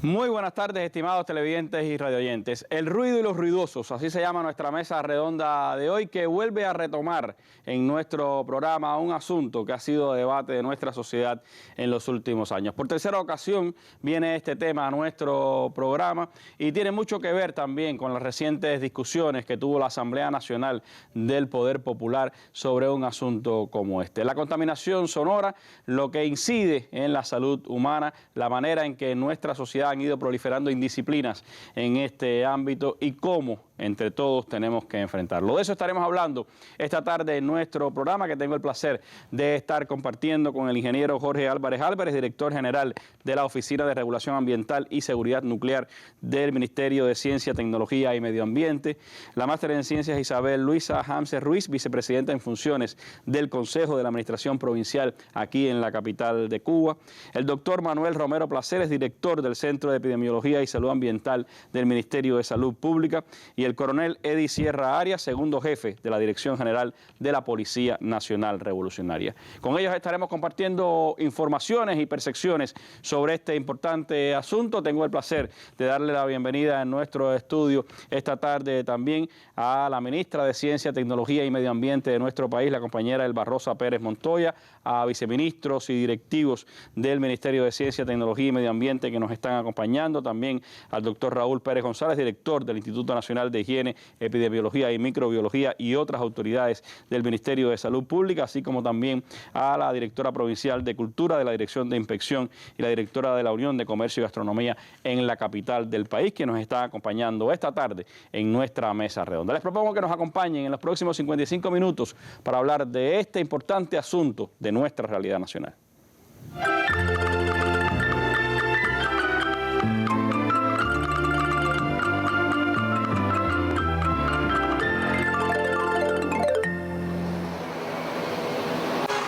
Muy buenas tardes, estimados televidentes y radioyentes. El ruido y los ruidosos, así se llama nuestra mesa redonda de hoy, que vuelve a retomar en nuestro programa un asunto que ha sido debate de nuestra sociedad en los últimos años. Por tercera ocasión viene este tema a nuestro programa y tiene mucho que ver también con las recientes discusiones que tuvo la Asamblea Nacional del Poder Popular sobre un asunto como este. La contaminación sonora, lo que incide en la salud humana, la manera en que nuestra sociedad han ido proliferando indisciplinas en este ámbito y cómo entre todos tenemos que enfrentarlo. De eso estaremos hablando esta tarde en nuestro programa, que tengo el placer de estar compartiendo con el ingeniero Jorge Álvarez Álvarez, director general de la Oficina de Regulación Ambiental y Seguridad Nuclear del Ministerio de Ciencia, Tecnología y Medio Ambiente, la máster en Ciencias Isabel Luisa Hamse Ruiz, vicepresidenta en funciones del Consejo de la Administración Provincial aquí en la capital de Cuba, el doctor Manuel Romero Placeres, director del Centro de Epidemiología y Salud Ambiental del Ministerio de Salud Pública, y el coronel Eddie Sierra Arias, segundo jefe de la Dirección General de la Policía Nacional Revolucionaria. Con ellos estaremos compartiendo informaciones y percepciones sobre este importante asunto. Tengo el placer de darle la bienvenida en nuestro estudio esta tarde también a la ministra de Ciencia, Tecnología y Medio Ambiente de nuestro país, la compañera Elba Rosa Pérez Montoya, a viceministros y directivos del Ministerio de Ciencia, Tecnología y Medio Ambiente que nos están acompañando, también al doctor Raúl Pérez González, director del Instituto Nacional de Higiene, Epidemiología y Microbiología, y otras autoridades del Ministerio de Salud Pública, así como también a la directora provincial de Cultura de la Dirección de Inspección y la directora de la Unión de Comercio y Gastronomía en la capital del país, que nos están acompañando esta tarde en nuestra mesa redonda. Les propongo que nos acompañen en los próximos 55 minutos para hablar de este importante asunto de nuestra realidad nacional.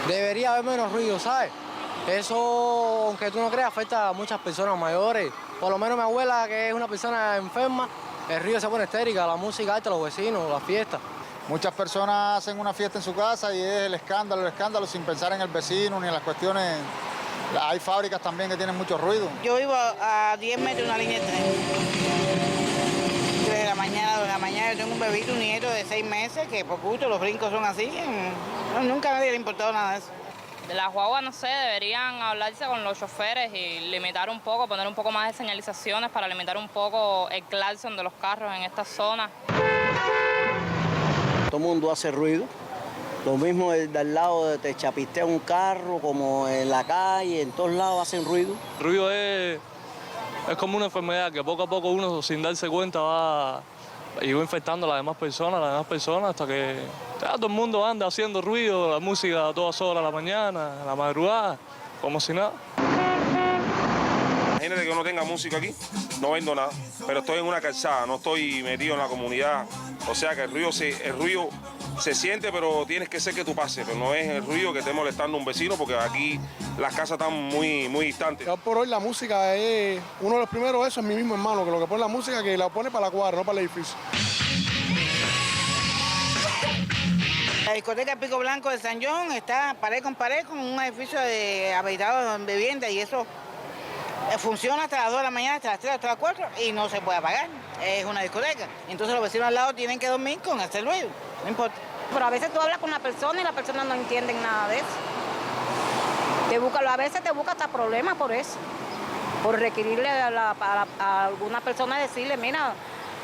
Debería haber menos ruido, ¿sabes? Eso, aunque tú no creas, afecta a muchas personas mayores. Por lo menos mi abuela, que es una persona enferma, el ruido se pone histérica, la música alta, los vecinos, las fiestas. Muchas personas hacen una fiesta en su casa y es el escándalo, sin pensar en el vecino ni en las cuestiones. Hay fábricas también que tienen mucho ruido. Yo vivo a 10 metros de una línea de tren. 3 de la mañana yo tengo un bebito, un nieto de 6 meses, que por gusto los brincos son así. Nunca a nadie le ha importado nada de eso. De las guaguas, no sé, deberían hablarse con los choferes y limitar un poco, poner un poco más de señalizaciones para limitar un poco el claxon de los carros en esta zona. Todo el mundo hace ruido. Lo mismo de al lado, te chapistea un carro, como en la calle, en todos lados hacen ruido. El ruido es como una enfermedad que poco a poco uno, sin darse cuenta, va infectando a las demás personas, hasta que ya todo el mundo anda haciendo ruido, la música a todas horas, a la mañana, a la madrugada, como si nada. Imagínate que uno tenga música aquí, no vendo nada, pero estoy en una calzada, no estoy metido en la comunidad, o sea que el ruido se siente, pero tienes que ser que tú pases, pero no es el ruido que esté molestando a un vecino, porque aquí las casas están muy distantes. Hoy por hoy la música es uno de los primeros, eso es mi mismo hermano, que lo que pone la música, que la pone para la cuadra, no para el edificio. La discoteca Pico Blanco de San John está pared con un edificio de habitados en vivienda, y eso funciona hasta las 2 de la mañana, hasta las 3, hasta las 4 y no se puede apagar. Es una discoteca. Entonces los vecinos al lado tienen que dormir con este ruido, no importa. Pero a veces tú hablas con la persona y la persona no entiende nada de eso. A veces te busca hasta problemas por eso. Por requerirle a alguna persona decirle, mira,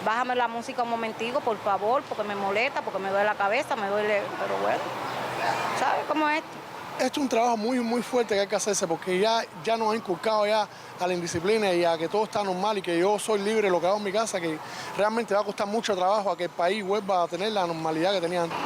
bájame la música un momentico, por favor, porque me molesta, porque me duele la cabeza, me duele. Pero bueno, ¿sabes cómo es esto? Esto es un trabajo muy fuerte que hay que hacerse, porque ya nos ha inculcado ya a la indisciplina y a que todo está normal y que yo soy libre de lo que hago en mi casa, que realmente va a costar mucho trabajo a que el país vuelva a tener la normalidad que tenía antes.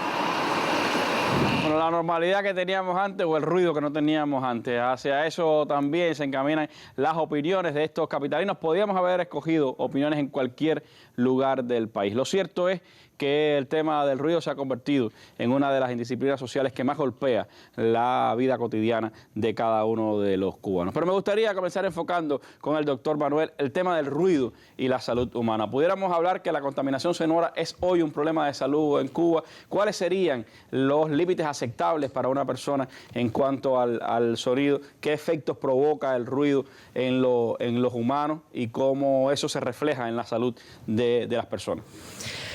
Bueno, la normalidad que teníamos antes o el ruido que no teníamos antes. Hacia eso también se encaminan las opiniones de estos capitalinos. Podíamos haber escogido opiniones en cualquier lugar del país. Lo cierto es que el tema del ruido se ha convertido en una de las indisciplinas sociales que más golpea la vida cotidiana de cada uno de los cubanos. Pero me gustaría comenzar enfocando con el doctor Manuel el tema del ruido y la salud humana. Pudiéramos hablar que la contaminación sonora es hoy un problema de salud en Cuba. ¿Cuáles serían los límites a aceptables para una persona en cuanto al sonido, qué efectos provoca el ruido en los humanos y cómo eso se refleja en la salud de las personas.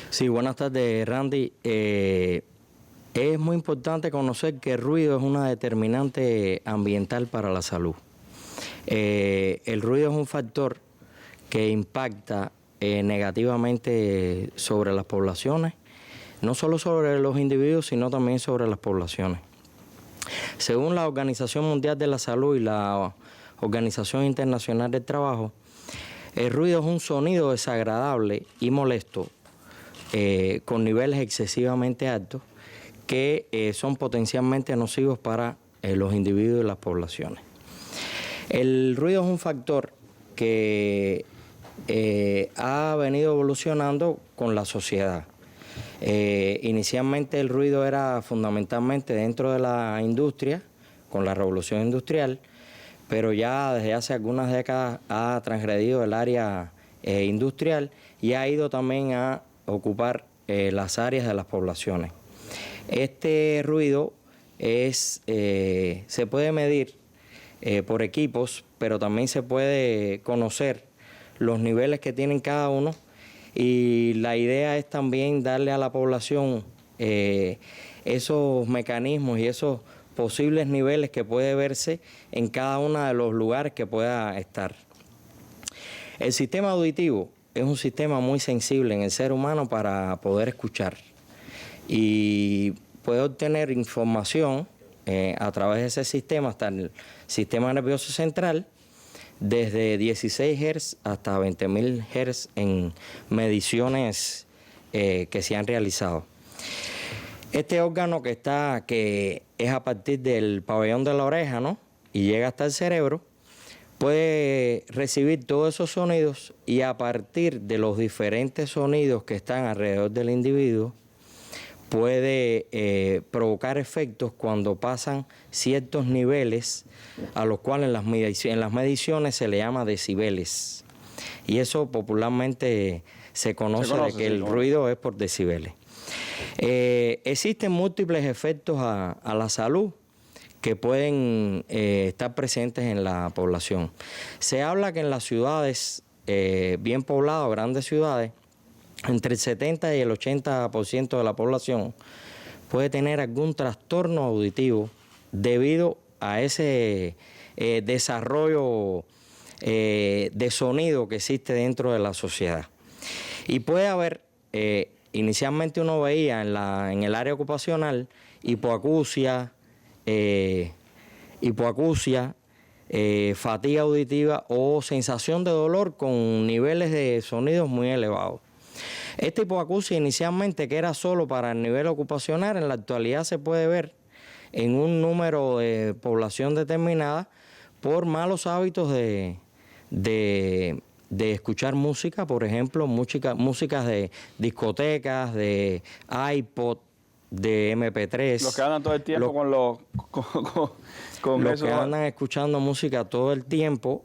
Sí, buenas tardes, Randy. Es muy importante conocer que el ruido es una determinante ambiental para la salud. El ruido es un factor que impacta negativamente sobre las poblaciones, no solo sobre los individuos, sino también sobre las poblaciones. Según la Organización Mundial de la Salud y la Organización Internacional del Trabajo, el ruido es un sonido desagradable y molesto con niveles excesivamente altos que son potencialmente nocivos para los individuos y las poblaciones. El ruido es un factor que ha venido evolucionando con la sociedad. Inicialmente el ruido era fundamentalmente dentro de la industria, con la revolución industrial, pero ya desde hace algunas décadas ha transgredido el área industrial y ha ido también a ocupar las áreas de las poblaciones. Este ruido se puede medir por equipos, pero también se puede conocer los niveles que tienen cada uno, y la idea es también darle a la población esos mecanismos y esos posibles niveles que puede verse en cada uno de los lugares que pueda estar. El sistema auditivo es un sistema muy sensible en el ser humano para poder escuchar y puede obtener información a través de ese sistema hasta el sistema nervioso central, desde 16 Hz hasta 20.000 Hz en mediciones que se han realizado. Este órgano que es a partir del pabellón de la oreja, ¿no?, y llega hasta el cerebro, puede recibir todos esos sonidos y a partir de los diferentes sonidos que están alrededor del individuo, puede provocar efectos cuando pasan ciertos niveles a los cuales en las mediciones se le llama decibeles. Y eso popularmente se conoce de que el ruido es por decibeles. Existen múltiples efectos a la salud que pueden estar presentes en la población. Se habla que en las ciudades bien pobladas, grandes ciudades, entre el 70 y el 80% de la población puede tener algún trastorno auditivo debido a ese desarrollo de sonido que existe dentro de la sociedad. Y puede haber, inicialmente uno veía en el área ocupacional, hipoacusia, fatiga auditiva o sensación de dolor con niveles de sonidos muy elevados. Esta hipoacusia inicialmente, que era solo para el nivel ocupacional, en la actualidad se puede ver en un número de población determinada por malos hábitos de escuchar música, por ejemplo, músicas de discotecas, de iPod, de MP3. Los que andan todo el tiempo con los eso. Que andan escuchando música todo el tiempo,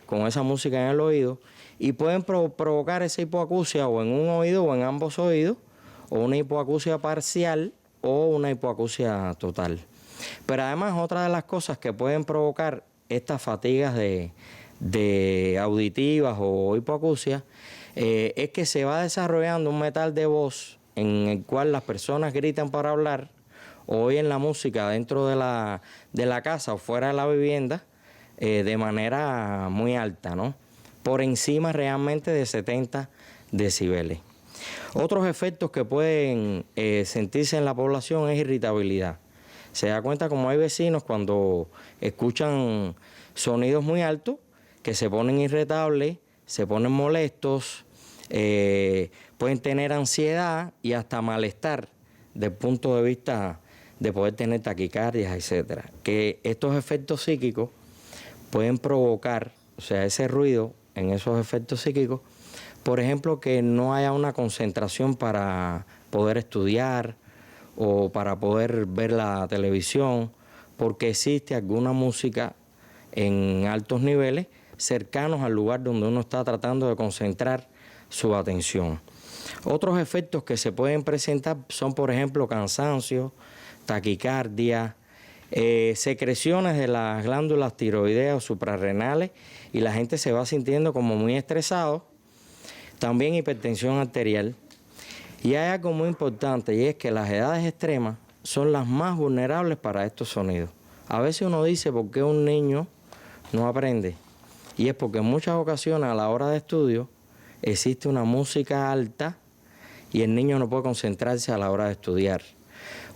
con esa música en el oído, y pueden provocar esa hipoacusia o en un oído o en ambos oídos, o una hipoacusia parcial o una hipoacusia total. Pero además, otra de las cosas que pueden provocar estas fatigas de auditivas o hipoacusia es que se va desarrollando un metal de voz en el cual las personas gritan para hablar o oyen la música dentro de la casa o fuera de la vivienda de manera muy alta, ¿no?, por encima realmente de 70 decibeles. Otros efectos que pueden sentirse en la población es irritabilidad. Se da cuenta como hay vecinos cuando escuchan sonidos muy altos que se ponen irritables, se ponen molestos, pueden tener ansiedad y hasta malestar desde el punto de vista de poder tener taquicardias, etcétera. Que estos efectos psíquicos pueden provocar, o sea, ese ruido en esos efectos psíquicos, por ejemplo, que no haya una concentración para poder estudiar o para poder ver la televisión, porque existe alguna música en altos niveles cercanos al lugar donde uno está tratando de concentrar su atención. Otros efectos que se pueden presentar son, por ejemplo, cansancio, taquicardia, secreciones de las glándulas tiroideas o suprarrenales y la gente se va sintiendo como muy estresado. También hipertensión arterial. Y hay algo muy importante y es que las edades extremas son las más vulnerables para estos sonidos. A veces uno dice, ¿por qué un niño no aprende? Y es porque en muchas ocasiones a la hora de estudio existe una música alta y el niño no puede concentrarse a la hora de estudiar.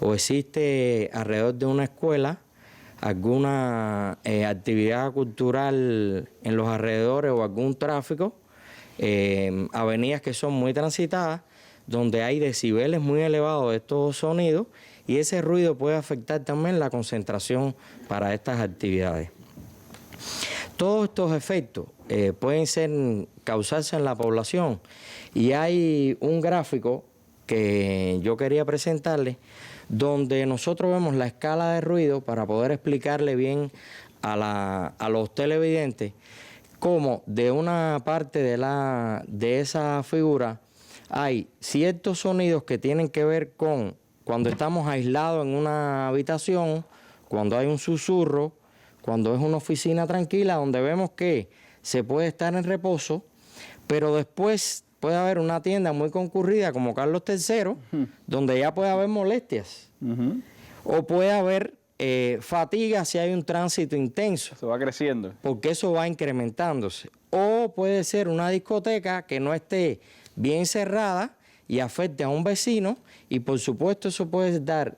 O existe alrededor de una escuela alguna actividad cultural en los alrededores o algún tráfico, avenidas que son muy transitadas, donde hay decibeles muy elevados de estos sonidos y ese ruido puede afectar también la concentración para estas actividades. Todos estos efectos pueden causarse en la población y hay un gráfico que yo quería presentarles donde nosotros vemos la escala de ruido para poder explicarle bien a los televidentes cómo de una parte de esa figura hay ciertos sonidos que tienen que ver con cuando estamos aislados en una habitación, cuando hay un susurro, cuando es una oficina tranquila donde vemos que se puede estar en reposo, pero después puede haber una tienda muy concurrida como Carlos III, donde ya puede haber molestias. O puede haber fatiga si hay un tránsito intenso. Se va creciendo. Porque eso va incrementándose. O puede ser una discoteca que no esté bien cerrada y afecte a un vecino y por supuesto eso puede dar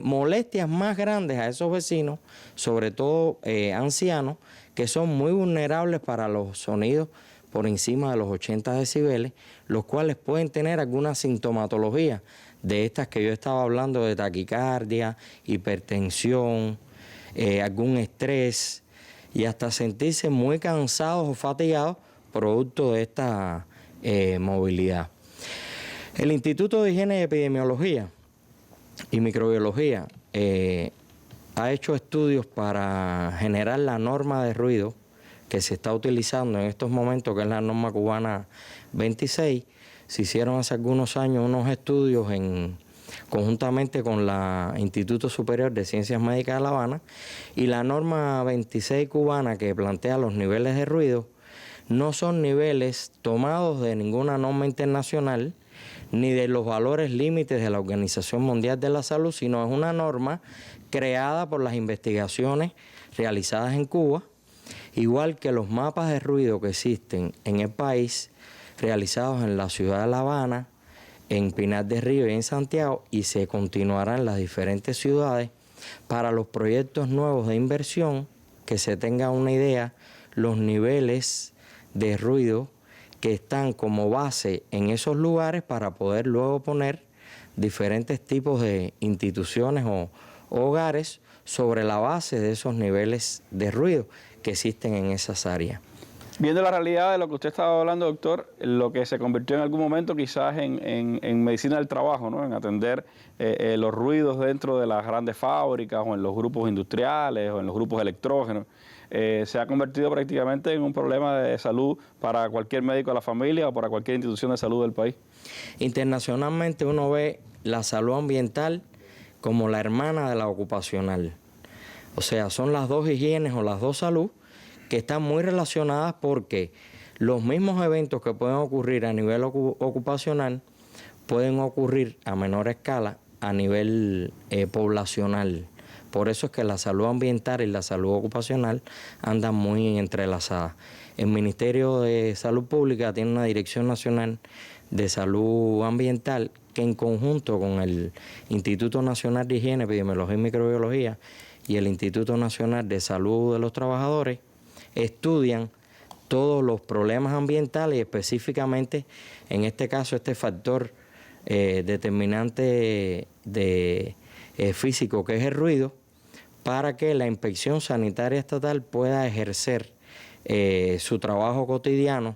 molestias más grandes a esos vecinos, sobre todo ancianos, que son muy vulnerables para los sonidos por encima de los 80 decibeles, los cuales pueden tener alguna sintomatología de estas que yo estaba hablando, de taquicardia, hipertensión, algún estrés y hasta sentirse muy cansados o fatigados producto de esta movilidad. El Instituto de Higiene y Epidemiología y Microbiología ha hecho estudios para generar la norma de ruido que se está utilizando en estos momentos, que es la norma cubana 26. Se hicieron hace algunos años unos estudios conjuntamente con el Instituto Superior de Ciencias Médicas de La Habana, y la norma 26 cubana que plantea los niveles de ruido no son niveles tomados de ninguna norma internacional ni de los valores límites de la Organización Mundial de la Salud, sino es una norma creada por las investigaciones realizadas en Cuba, igual que los mapas de ruido que existen en el país, realizados en la ciudad de La Habana, en Pinar del Río y en Santiago, y se continuarán en las diferentes ciudades para los proyectos nuevos de inversión, que se tenga una idea, los niveles de ruido que están como base en esos lugares para poder luego poner diferentes tipos de instituciones o hogares sobre la base de esos niveles de ruido que existen en esas áreas. Viendo la realidad de lo que usted estaba hablando, doctor, lo que se convirtió en algún momento quizás en medicina del trabajo, ¿no? En atender los ruidos dentro de las grandes fábricas o en los grupos industriales o en los grupos electrógenos, se ha convertido prácticamente en un problema de salud para cualquier médico de la familia o para cualquier institución de salud del país. Internacionalmente uno ve la salud ambiental como la hermana de la ocupacional. O sea, son las dos higienes o las dos salud que están muy relacionadas porque los mismos eventos que pueden ocurrir a nivel ocupacional pueden ocurrir a menor escala a nivel poblacional. Por eso es que la salud ambiental y la salud ocupacional andan muy entrelazadas. El Ministerio de Salud Pública tiene una Dirección Nacional de Salud Ambiental que en conjunto con el Instituto Nacional de Higiene, Epidemiología y Microbiología y el Instituto Nacional de Salud de los Trabajadores estudian todos los problemas ambientales y específicamente, en este caso, este factor determinante físico que es el ruido, para que la Inspección Sanitaria Estatal pueda ejercer su trabajo cotidiano,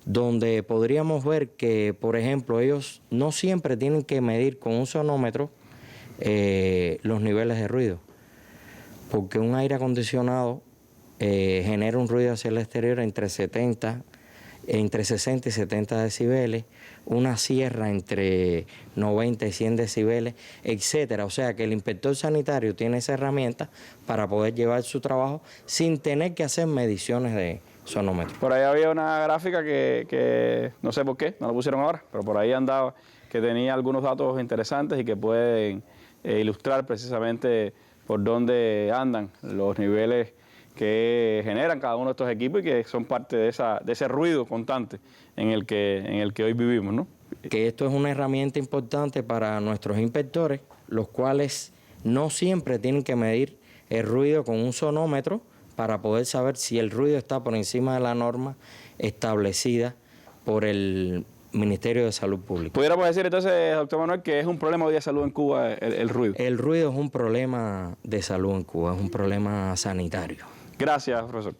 donde podríamos ver que, por ejemplo, ellos no siempre tienen que medir con un sonómetro los niveles de ruido, porque un aire acondicionado genera un ruido hacia el exterior entre 70 entre 60 y 70 decibeles, una sierra entre 90 y 100 decibeles, etcétera. O sea que el inspector sanitario tiene esa herramienta para poder llevar su trabajo sin tener que hacer mediciones de sonómetro. Por ahí había una gráfica que no sé por qué, no lo pusieron ahora, pero por ahí andaba, que tenía algunos datos interesantes y que pueden ilustrar precisamente por dónde andan los niveles que generan cada uno de estos equipos y que son parte de ese ruido constante en el que hoy vivimos, ¿no? Que esto es una herramienta importante para nuestros inspectores, los cuales no siempre tienen que medir el ruido con un sonómetro para poder saber si el ruido está por encima de la norma establecida por el Ministerio de Salud Pública. ¿Pudiéramos decir entonces, doctor Manuel, que es un problema hoy de salud en Cuba el ruido? El ruido es un problema de salud en Cuba, es un problema sanitario. Gracias, profesor.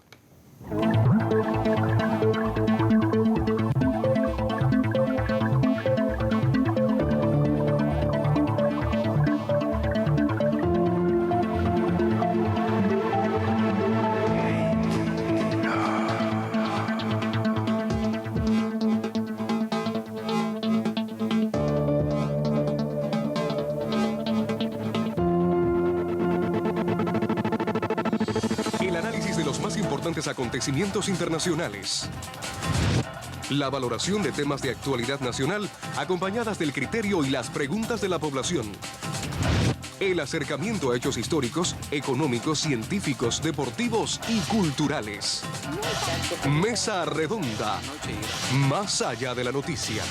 Acontecimientos internacionales. La valoración de temas de actualidad nacional acompañadas del criterio y las preguntas de la población. El acercamiento a hechos históricos, económicos, científicos, deportivos y culturales. Mesa Redonda. Más allá de la noticia.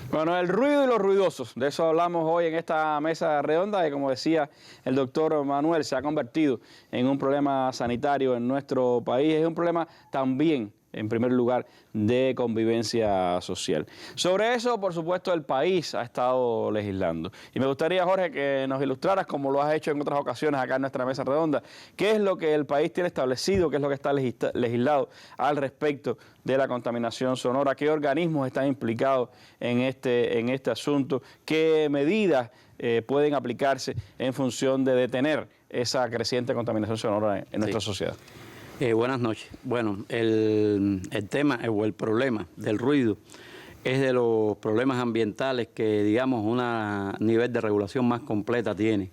Bueno, el ruido y los ruidosos, de eso hablamos hoy en esta mesa redonda, que como decía el doctor Manuel, se ha convertido en un problema sanitario en nuestro país, es un problema también, en primer lugar, de convivencia social. Sobre eso, por supuesto, el país ha estado legislando. Y me gustaría, Jorge, que nos ilustraras, como lo has hecho en otras ocasiones acá en nuestra mesa redonda, qué es lo que el país tiene establecido, qué es lo que está legislado al respecto de la contaminación sonora, qué organismos están implicados en este asunto, qué medidas pueden aplicarse en función de detener esa creciente contaminación sonora en nuestra sociedad. Buenas noches. Bueno, el tema o el problema del ruido es de los problemas ambientales que, digamos, un nivel de regulación más completa tiene.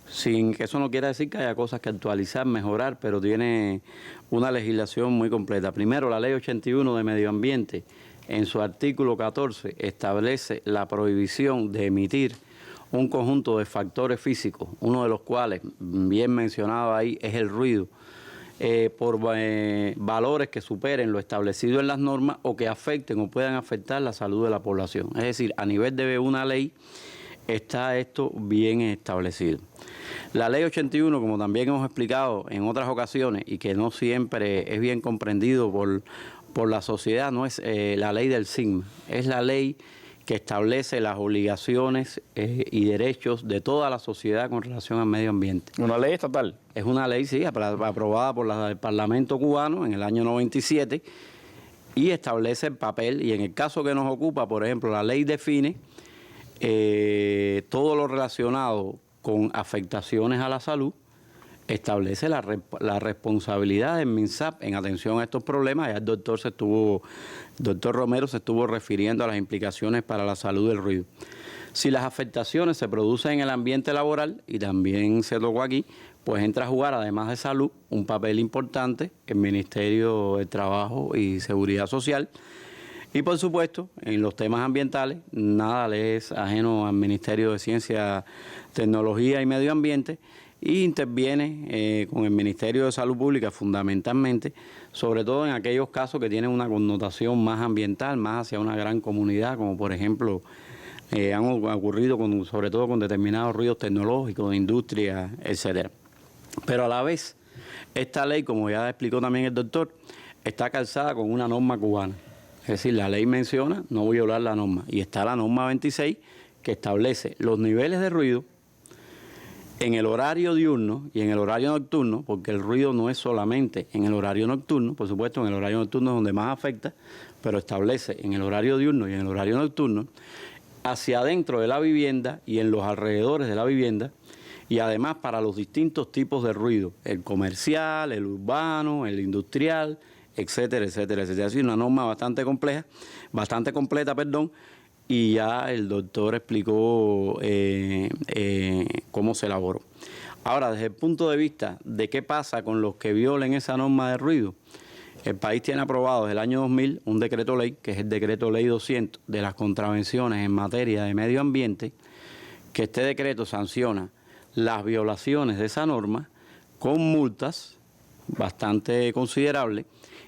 Sin que eso no quiera decir que haya cosas que actualizar, mejorar, pero tiene una legislación muy completa. Primero, la Ley 81 de Medio Ambiente, en su artículo 14, establece la prohibición de emitir un conjunto de factores físicos, uno de los cuales, bien mencionado ahí, es el ruido, por valores que superen lo establecido en las normas o que afecten o puedan afectar la salud de la población. Es decir, a nivel de una ley está esto bien establecido. La Ley 81, como también hemos explicado en otras ocasiones y que no siempre es bien comprendido por la sociedad, no es la ley del sigma, es la ley que establece las obligaciones y derechos de toda la sociedad con relación al medio ambiente. ¿Una ley estatal? Es una ley, sí, aprobada por el Parlamento cubano en el año 97 y establece el papel, y en el caso que nos ocupa, por ejemplo, la ley define todo lo relacionado con afectaciones a la salud, establece la responsabilidad del MINSAP en atención a estos problemas. Ya el doctor Romero se estuvo refiriendo a las implicaciones para la salud del ruido. Si las afectaciones se producen en el ambiente laboral, y también se tocó aquí, pues entra a jugar, además de salud, un papel importante el Ministerio de Trabajo y Seguridad Social. Y por supuesto, en los temas ambientales, nada le es ajeno al Ministerio de Ciencia, Tecnología y Medio Ambiente, y interviene con el Ministerio de Salud Pública fundamentalmente, sobre todo en aquellos casos que tienen una connotación más ambiental, más hacia una gran comunidad, como por ejemplo han ocurrido sobre todo con determinados ruidos tecnológicos, de industria, etcétera. Pero a la vez, esta ley, como ya explicó también el doctor, está calzada con una norma cubana. Es decir, la ley menciona no violar la norma. Y está la norma 26 que establece los niveles de ruido en el horario diurno y en el horario nocturno, porque el ruido no es solamente en el horario nocturno, por supuesto en el horario nocturno es donde más afecta, pero establece en el horario diurno y en el horario nocturno, hacia adentro de la vivienda y en los alrededores de la vivienda, y además para los distintos tipos de ruido, el comercial, el urbano, el industrial, etcétera, etcétera, etcétera. Es una norma bastante compleja, bastante completa, perdón, y ya el doctor explicó cómo se elaboró. Ahora, desde el punto de vista de qué pasa con los que violen esa norma de ruido, el país tiene aprobado desde el año 2000 un decreto ley, que es el decreto ley 200 de las contravenciones en materia de medio ambiente, que este decreto sanciona las violaciones de esa norma con multas bastante considerables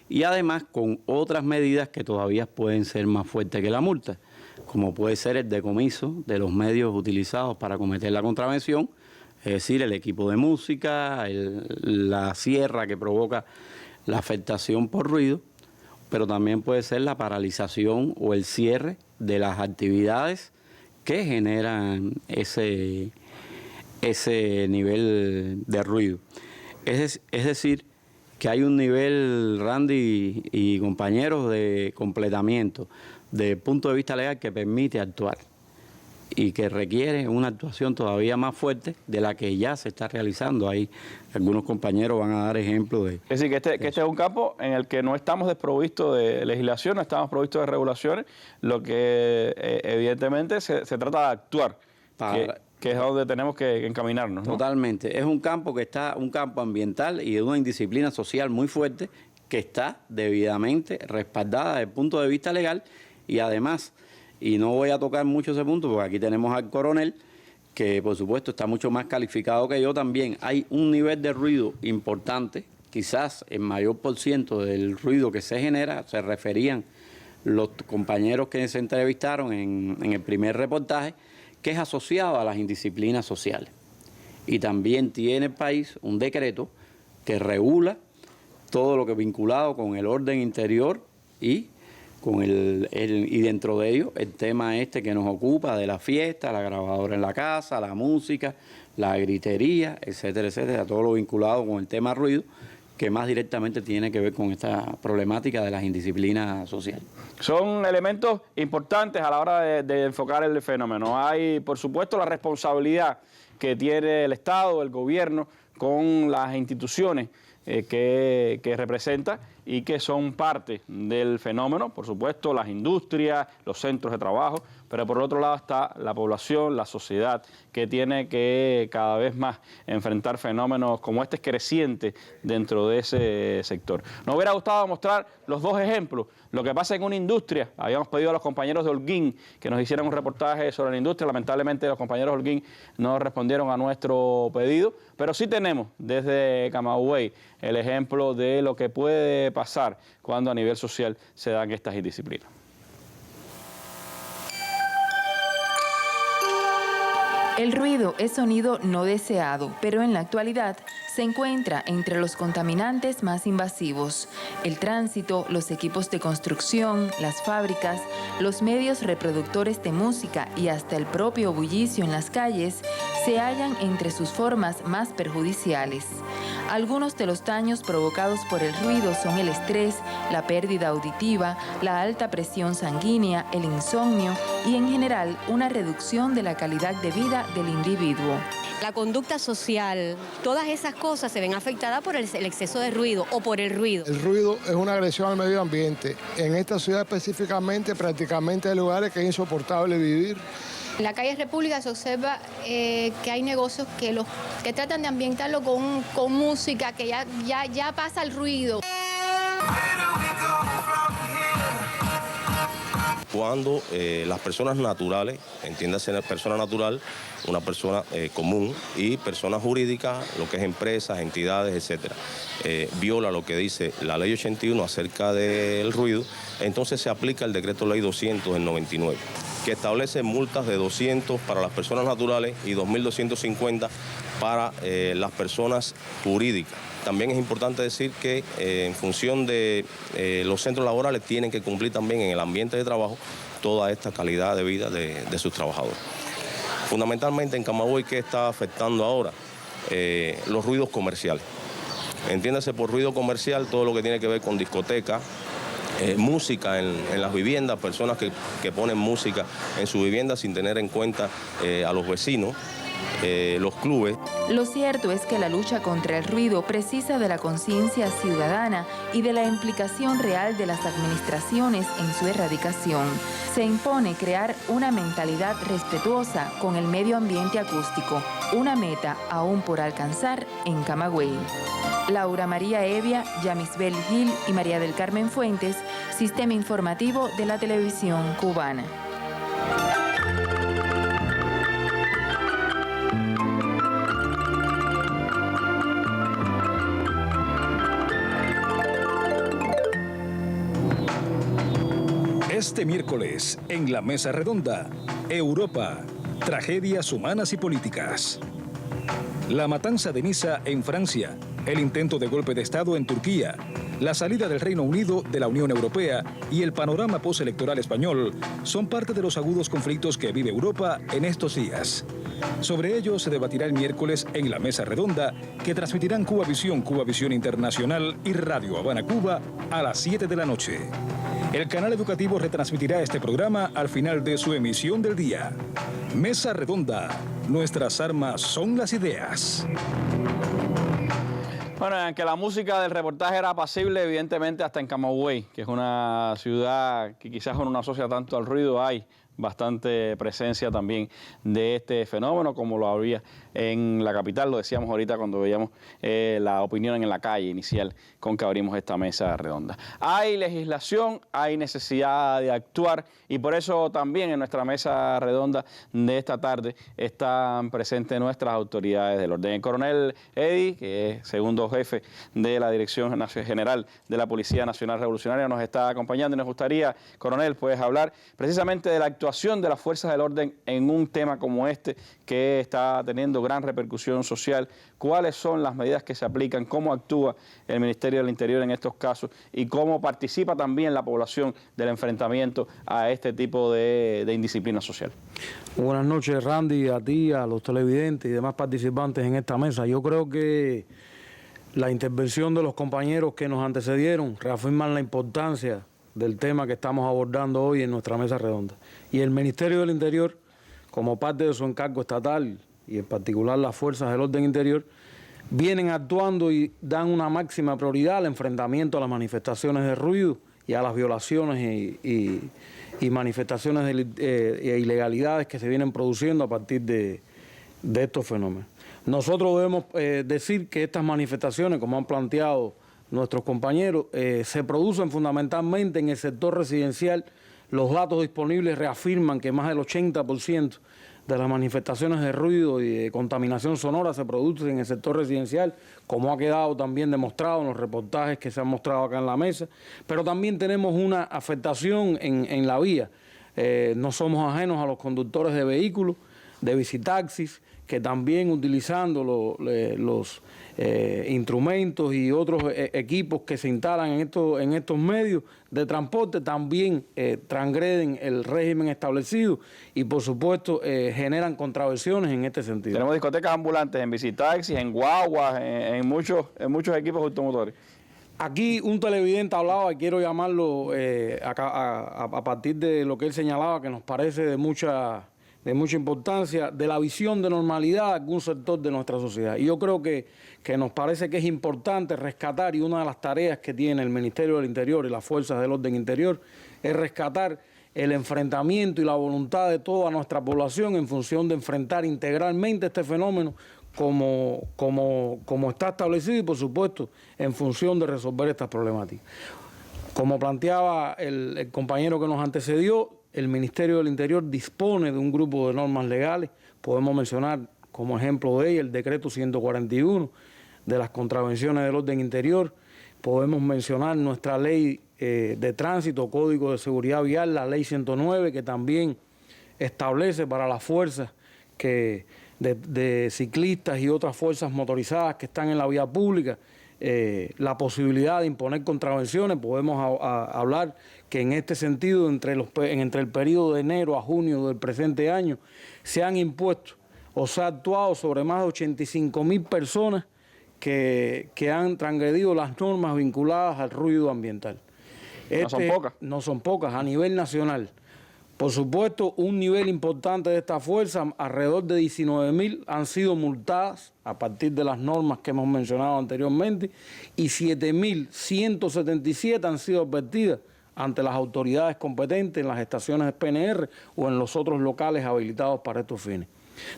y además con otras medidas que todavía pueden ser más fuertes que la multa, como puede ser el decomiso de los medios utilizados para cometer la contravención, es decir, el equipo de música, la sierra que provoca la afectación por ruido, pero también puede ser la paralización o el cierre de las actividades que generan ese nivel de ruido. Es decir, que hay un nivel, Randy y compañeros, de completamiento desde el punto de vista legal que permite actuar y que requiere una actuación todavía más fuerte de la que ya se está realizando. Ahí algunos compañeros van a dar ejemplos de... Es decir, que este es un campo en el que no estamos desprovistos de legislación, no estamos provistos de regulaciones, lo que evidentemente se trata de actuar, que es a donde tenemos que encaminarnos, ¿no? Totalmente. Es un campo que está, un campo ambiental y de una indisciplina social muy fuerte que está debidamente respaldada desde el punto de vista legal y además... Y no voy a tocar mucho ese punto porque aquí tenemos al coronel, que por supuesto está mucho más calificado que yo también. Hay un nivel de ruido importante, quizás el mayor % del ruido que se genera, se referían los compañeros que se entrevistaron en el primer reportaje, que es asociado a las indisciplinas sociales. Y también tiene el país un decreto que regula todo lo que es vinculado con el orden interior y dentro de ello el tema que nos ocupa de la fiesta, la grabadora en la casa, la música, la gritería, etcétera, etcétera, todo lo vinculado con el tema ruido, que más directamente tiene que ver con esta problemática de las indisciplinas sociales. Son elementos importantes a la hora de enfocar el fenómeno. Hay, por supuesto, la responsabilidad que tiene el Estado, el gobierno, con las instituciones que representa y que son parte del fenómeno, por supuesto, las industrias, los centros de trabajo, pero por otro lado está la población, la sociedad, que tiene que cada vez más enfrentar fenómenos como este creciente dentro de ese sector. Nos hubiera gustado mostrar los dos ejemplos, lo que pasa en una industria. Habíamos pedido a los compañeros de Holguín que nos hicieran un reportaje sobre la industria. Lamentablemente los compañeros de Holguín no respondieron a nuestro pedido, pero sí tenemos desde Camagüey el ejemplo de lo que puede pasar cuando a nivel social se dan estas indisciplinas. El ruido es sonido no deseado, pero en la actualidad se encuentra entre los contaminantes más invasivos. El tránsito, los equipos de construcción, las fábricas, los medios reproductores de música y hasta el propio bullicio en las calles se hallan entre sus formas más perjudiciales. Algunos de los daños provocados por el ruido son el estrés, la pérdida auditiva, la alta presión sanguínea, el insomnio y en general una reducción de la calidad de vida del individuo. La conducta social, todas esas cosas se ven afectadas por el exceso de ruido o por el ruido. El ruido es una agresión al medio ambiente. En esta ciudad específicamente, prácticamente hay lugares que es insoportable vivir. En la calle República se observa que hay negocios que tratan de ambientarlo con música, que ya pasa el ruido. Cuando las personas naturales, entiéndase persona natural, una persona común y personas jurídicas, lo que es empresas, entidades, etcétera, viola lo que dice la ley 81 acerca del ruido, entonces se aplica el decreto ley 200 del 99, que establece multas de 200 para las personas naturales y 2.250 para las personas jurídicas. También es importante decir que en función de los centros laborales tienen que cumplir también en el ambiente de trabajo toda esta calidad de vida de sus trabajadores. Fundamentalmente en Camagüey, ¿qué está afectando ahora? Los ruidos comerciales. Entiéndase por ruido comercial todo lo que tiene que ver con discotecas, música en las viviendas, personas que ponen música en su vivienda sin tener en cuenta a los vecinos, los clubes. Lo cierto es que la lucha contra el ruido precisa de la conciencia ciudadana y de la implicación real de las administraciones en su erradicación. Se impone crear una mentalidad respetuosa con el medio ambiente acústico, una meta aún por alcanzar en Camagüey. Laura María Evia, Yamisbel Gil y María del Carmen Fuentes, Sistema Informativo de la Televisión Cubana. Este miércoles, en la Mesa Redonda, Europa, tragedias humanas y políticas. La matanza de Niza en Francia, el intento de golpe de Estado en Turquía, la salida del Reino Unido de la Unión Europea y el panorama postelectoral español son parte de los agudos conflictos que vive Europa en estos días. Sobre ello se debatirá el miércoles en la Mesa Redonda, que transmitirán Cuba Visión Internacional y Radio Habana Cuba a las 7 de la noche. El canal educativo retransmitirá este programa al final de su emisión del día. Mesa Redonda, nuestras armas son las ideas. Bueno, aunque la música del reportaje era apacible, evidentemente hasta en Camagüey, que es una ciudad que quizás no asocia tanto al ruido, hay bastante presencia también de este fenómeno, como lo habría en la capital. Lo decíamos ahorita cuando veíamos la opinión en la calle inicial con que abrimos esta mesa redonda. Hay legislación, hay necesidad de actuar, y por eso también en nuestra mesa redonda de esta tarde están presentes nuestras autoridades del orden. El coronel Eddy, que es segundo jefe de la Dirección General de la Policía Nacional Revolucionaria, nos está acompañando, y nos gustaría, coronel, puedes hablar precisamente de la actuación de las fuerzas del orden en un tema como este, que está teniendo gran repercusión social. ¿Cuáles son las medidas que se aplican? ¿Cómo actúa el Ministerio del Interior en estos casos? ¿Y cómo participa también la población del enfrentamiento a este tipo de indisciplina social? Buenas noches, Randy, a ti, a los televidentes y demás participantes en esta mesa. Yo creo que la intervención de los compañeros que nos antecedieron reafirman la importancia del tema que estamos abordando hoy en nuestra mesa redonda. Y el Ministerio del Interior, como parte de su encargo estatal, y en particular las fuerzas del orden interior, vienen actuando y dan una máxima prioridad al enfrentamiento a las manifestaciones de ruido y a las violaciones y manifestaciones de ilegalidades que se vienen produciendo a partir de estos fenómenos. Nosotros debemos decir que estas manifestaciones, como han planteado nuestros compañeros, se producen fundamentalmente en el sector residencial. Los datos disponibles reafirman que más del 80% de las manifestaciones de ruido y de contaminación sonora se producen en el sector residencial, como ha quedado también demostrado en los reportajes que se han mostrado acá en la mesa. Pero también tenemos una afectación en la vía. No somos ajenos a los conductores de vehículos, de bicitaxis, que también utilizando los instrumentos y otros equipos que se instalan en estos medios de transporte también transgreden el régimen establecido y por supuesto generan contravenciones en este sentido. Tenemos discotecas ambulantes en bicitaxis, en guaguas, en muchos equipos automotores. Aquí un televidente hablaba, y quiero llamarlo a partir de lo que él señalaba, que nos parece de mucha importancia, de la visión de normalidad de algún sector de nuestra sociedad. Y yo creo que nos parece que es importante rescatar, y una de las tareas que tiene el Ministerio del Interior y las fuerzas del orden interior, es rescatar el enfrentamiento y la voluntad de toda nuestra población en función de enfrentar integralmente este fenómeno como está establecido y, por supuesto, en función de resolver estas problemáticas. Como planteaba el compañero que nos antecedió, el Ministerio del Interior dispone de un grupo de normas legales. Podemos mencionar como ejemplo de ella el decreto 141 de las contravenciones del orden interior. Podemos mencionar nuestra ley de tránsito, Código de Seguridad Vial, la ley 109, que también establece para las fuerzas que de ciclistas y otras fuerzas motorizadas que están en la vía pública, la posibilidad de imponer contravenciones. Podemos hablar que en este sentido, entre el periodo de enero a junio del presente año, se han impuesto o se ha actuado sobre más de 85.000 personas que han transgredido las normas vinculadas al ruido ambiental. No son pocas. No son pocas, a nivel nacional. Por supuesto, un nivel importante de esta fuerza, alrededor de 19.000 han sido multadas a partir de las normas que hemos mencionado anteriormente y 7.177 han sido advertidas ante las autoridades competentes en las estaciones de PNR o en los otros locales habilitados para estos fines.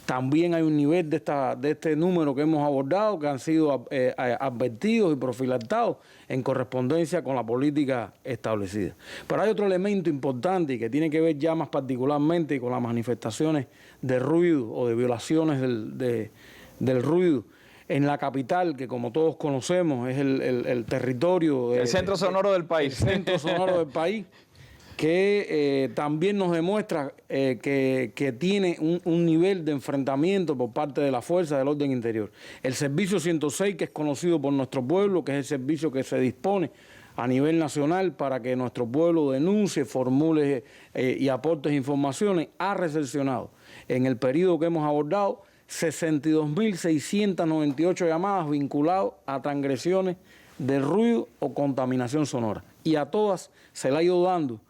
También hay un nivel de este número que hemos abordado que han sido advertidos y profilactados en correspondencia con la política establecida. Pero hay otro elemento importante y que tiene que ver ya más particularmente con las manifestaciones de ruido o de violaciones del ruido en la capital, que como todos conocemos es el territorio... El centro sonoro del país. El centro sonoro del país, que también nos demuestra que tiene un nivel de enfrentamiento por parte de la Fuerza del Orden Interior. El Servicio 106, que es conocido por nuestro pueblo, que es el servicio que se dispone a nivel nacional para que nuestro pueblo denuncie, formule y aporte informaciones, ha recepcionado en el periodo que hemos abordado 62.698 llamadas vinculadas a transgresiones de ruido o contaminación sonora. Y a todas se le ha ido dando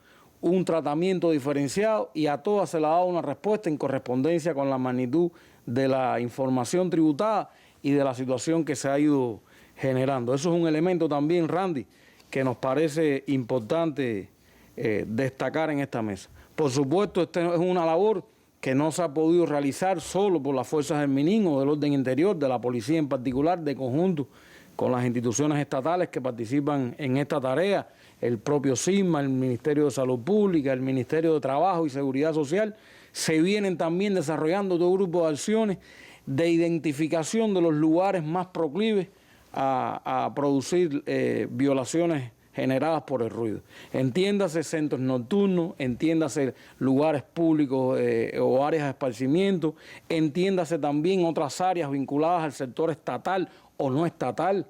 un tratamiento diferenciado y a todas se le ha dado una respuesta en correspondencia con la magnitud de la información tributada y de la situación que se ha ido generando. Eso es un elemento también, Randy, que nos parece importante destacar en esta mesa. Por supuesto, esta es una labor que no se ha podido realizar solo por las fuerzas del MININ o del orden interior, de la policía en particular, de conjunto con las instituciones estatales que participan en esta tarea, el propio SIGMA, el Ministerio de Salud Pública, el Ministerio de Trabajo y Seguridad Social. Se vienen también desarrollando todo grupo de acciones de identificación de los lugares más proclives a producir violaciones generadas por el ruido. Entiéndase centros nocturnos, entiéndase lugares públicos o áreas de esparcimiento, entiéndase también otras áreas vinculadas al sector estatal o no estatal,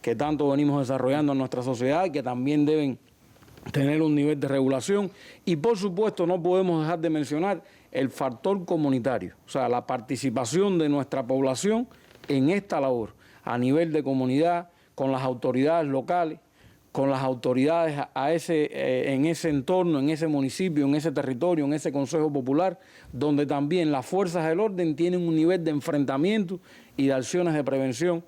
que tanto venimos desarrollando en nuestra sociedad y que también deben tener un nivel de regulación. Y por supuesto no podemos dejar de mencionar el factor comunitario, o sea, la participación de nuestra población en esta labor, a nivel de comunidad, con las autoridades locales, con las autoridades en ese entorno, en ese municipio, en ese territorio, en ese Consejo Popular, donde también las fuerzas del orden tienen un nivel de enfrentamiento y de acciones de prevención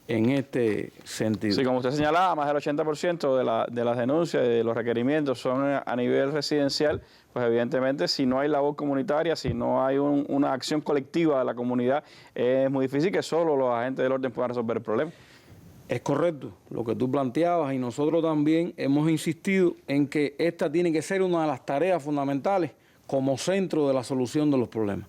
en este sentido. Sí, como usted señalaba, más del 80% de las denuncias y de los requerimientos son a nivel residencial. Pues evidentemente si no hay labor comunitaria, si no hay una acción colectiva de la comunidad, es muy difícil que solo los agentes del orden puedan resolver el problema. Es correcto lo que tú planteabas y nosotros también hemos insistido en que esta tiene que ser una de las tareas fundamentales como centro de la solución de los problemas.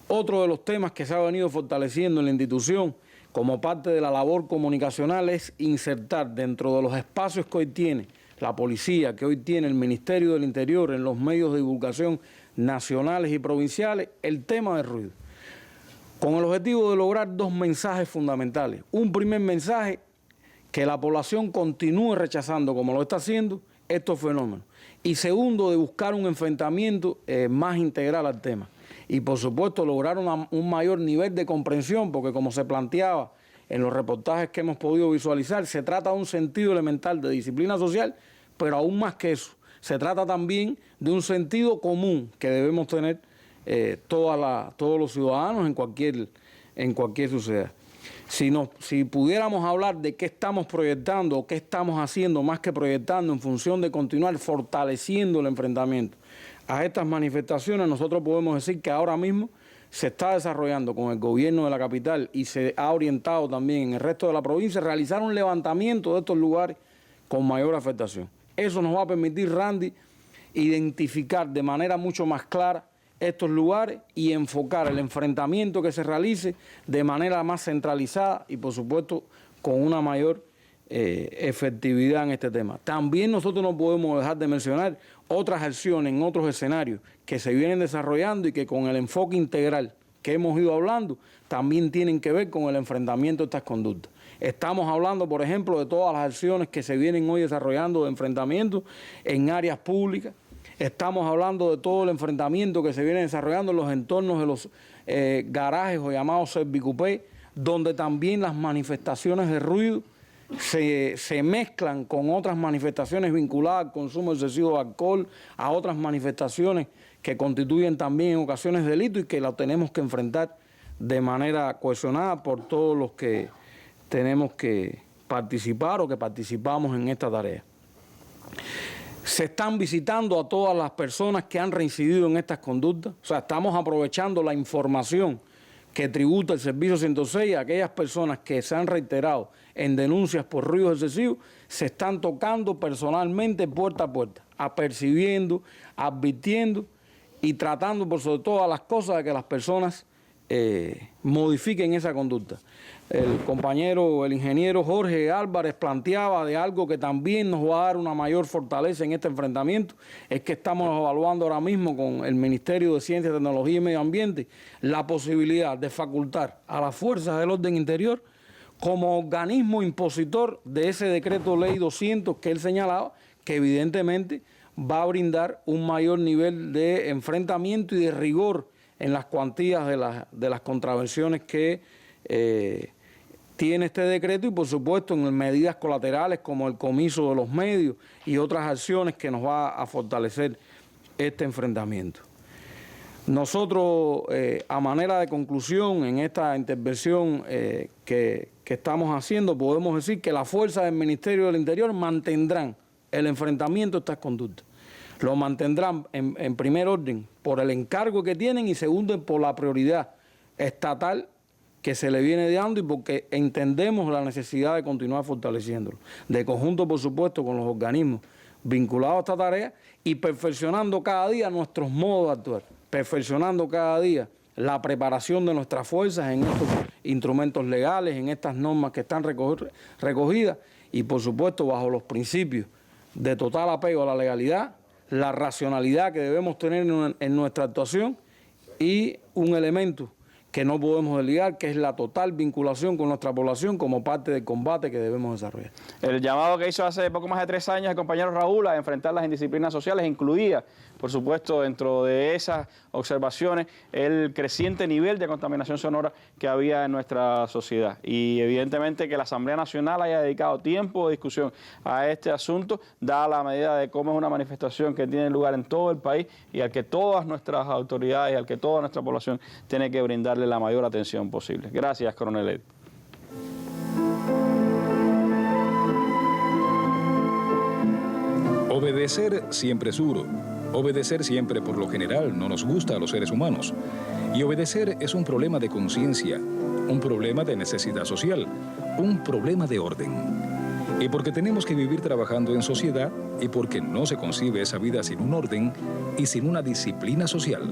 Otro de los temas que se ha venido fortaleciendo en la institución como parte de la labor comunicacional es insertar dentro de los espacios que hoy tiene la policía, que hoy tiene el Ministerio del Interior en los medios de divulgación nacionales y provinciales, el tema del ruido, con el objetivo de lograr dos mensajes fundamentales. Un primer mensaje, que la población continúe rechazando, como lo está haciendo, estos fenómenos. Y segundo, de buscar un enfrentamiento más integral al tema. Y por supuesto lograr un mayor nivel de comprensión, porque como se planteaba en los reportajes que hemos podido visualizar, se trata de un sentido elemental de disciplina social, pero aún más que eso, se trata también de un sentido común que debemos tener todos los ciudadanos en cualquier sociedad. Si pudiéramos hablar de qué estamos proyectando o qué estamos haciendo más que proyectando en función de continuar fortaleciendo el enfrentamiento a estas manifestaciones, nosotros podemos decir que ahora mismo se está desarrollando con el gobierno de la capital y se ha orientado también en el resto de la provincia realizar un levantamiento de estos lugares con mayor afectación. Eso nos va a permitir, Randy, identificar de manera mucho más clara estos lugares y enfocar el enfrentamiento que se realice de manera más centralizada y por supuesto con una mayor efectividad en este tema. También nosotros no podemos dejar de mencionar otras acciones en otros escenarios que se vienen desarrollando y que con el enfoque integral que hemos ido hablando también tienen que ver con el enfrentamiento de estas conductas. Estamos hablando, por ejemplo, de todas las acciones que se vienen hoy desarrollando de enfrentamiento en áreas públicas. Estamos hablando de todo el enfrentamiento que se viene desarrollando en los entornos de los garajes o llamados servicupé, donde también las manifestaciones de ruido se mezclan con otras manifestaciones vinculadas al consumo excesivo de alcohol, a otras manifestaciones que constituyen también en ocasiones delito y que la tenemos que enfrentar de manera cohesionada por todos los que tenemos que participar o que participamos en esta tarea. Se están visitando a todas las personas que han reincidido en estas conductas, o sea, estamos aprovechando la información que tributa el Servicio 106 a aquellas personas que se han reiterado en denuncias por ruido excesivo, se están tocando personalmente puerta a puerta, apercibiendo, advirtiendo y tratando por sobre todas las cosas de que las personas modifiquen esa conducta. El compañero, el ingeniero Jorge Álvarez planteaba de algo que también nos va a dar una mayor fortaleza en este enfrentamiento, es que estamos evaluando ahora mismo con el Ministerio de Ciencia, Tecnología y Medio Ambiente la posibilidad de facultar a las fuerzas del orden interior como organismo impositor de ese decreto ley 200 que él señalaba, que evidentemente va a brindar un mayor nivel de enfrentamiento y de rigor en las cuantías de las contravenciones que tiene este decreto y por supuesto en medidas colaterales como el comiso de los medios y otras acciones que nos va a fortalecer este enfrentamiento. Nosotros, a manera de conclusión en esta intervención que estamos haciendo, podemos decir que las fuerzas del Ministerio del Interior mantendrán el enfrentamiento de estas conductas. Lo mantendrán en primer orden por el encargo que tienen y segundo por la prioridad estatal que se le viene dando y porque entendemos la necesidad de continuar fortaleciéndolo. De conjunto, por supuesto, con los organismos vinculados a esta tarea y perfeccionando cada día nuestros modos de actuar, perfeccionando cada día la preparación de nuestras fuerzas en estos instrumentos legales, en estas normas que están recogidas y, por supuesto, bajo los principios de total apego a la legalidad, la racionalidad que debemos tener en nuestra actuación y un elemento que no podemos desligar, que es la total vinculación con nuestra población como parte del combate que debemos desarrollar. El llamado que hizo hace poco más de 3 años el compañero Raúl a enfrentar las indisciplinas sociales incluía, por supuesto, dentro de esas observaciones, el creciente nivel de contaminación sonora que había en nuestra sociedad. Y evidentemente que la Asamblea Nacional haya dedicado tiempo de discusión a este asunto, dada la medida de cómo es una manifestación que tiene lugar en todo el país y al que todas nuestras autoridades y al que toda nuestra población tiene que brindarle la mayor atención posible. Gracias, coronel Ed. Obedecer siempre es duro. Obedecer siempre, por lo general, no nos gusta a los seres humanos. Y obedecer es un problema de conciencia, un problema de necesidad social, un problema de orden. Y porque tenemos que vivir trabajando en sociedad y porque no se concibe esa vida sin un orden y sin una disciplina social.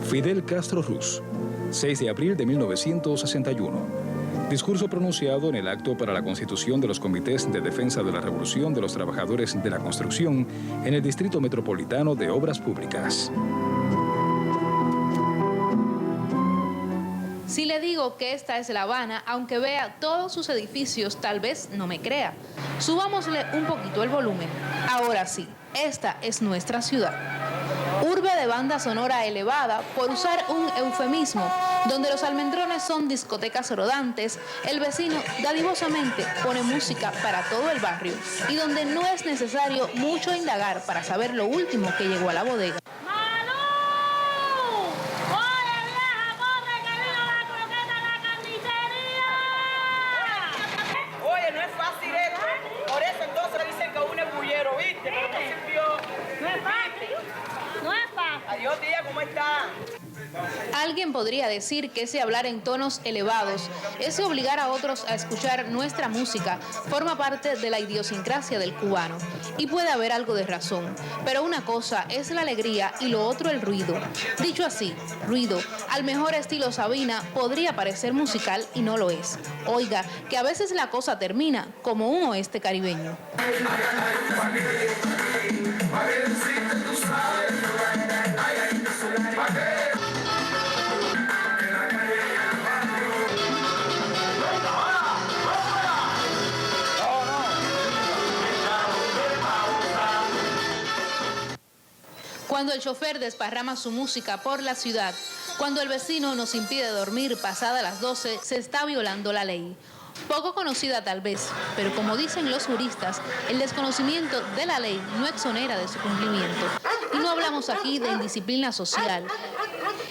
Fidel Castro Ruz, 6 de abril de 1961. Discurso pronunciado en el acto para la constitución de los comités de defensa de la revolución de los trabajadores de la construcción en el Distrito Metropolitano de Obras Públicas. Si le digo que esta es La Habana, aunque vea todos sus edificios, tal vez no me crea. Subámosle un poquito el volumen. Ahora sí, esta es nuestra ciudad. Urbe de banda sonora elevada, por usar un eufemismo, donde los almendrones son discotecas rodantes, el vecino dadivosamente pone música para todo el barrio y donde no es necesario mucho indagar para saber lo último que llegó a la bodega. Oye, no es fácil esto, por eso entonces le dicen que uno es bullero, ¿viste? Pero no sirvió. No es fácil. No es fácil. Adiós, tía, ¿cómo está? Alguien podría decir que ese hablar en tonos elevados, ese obligar a otros a escuchar nuestra música, forma parte de la idiosincrasia del cubano. Y puede haber algo de razón. Pero una cosa es la alegría y lo otro el ruido. Dicho así, ruido, al mejor estilo Sabina, podría parecer musical y no lo es. Oiga, que a veces la cosa termina como un oeste caribeño. chofer desparrama su música por la ciudad. Cuando el vecino nos impide dormir pasada las 12, se está violando la ley. Poco conocida tal vez, pero como dicen los juristas, el desconocimiento de la ley no exonera de su cumplimiento. Y no hablamos aquí de indisciplina social.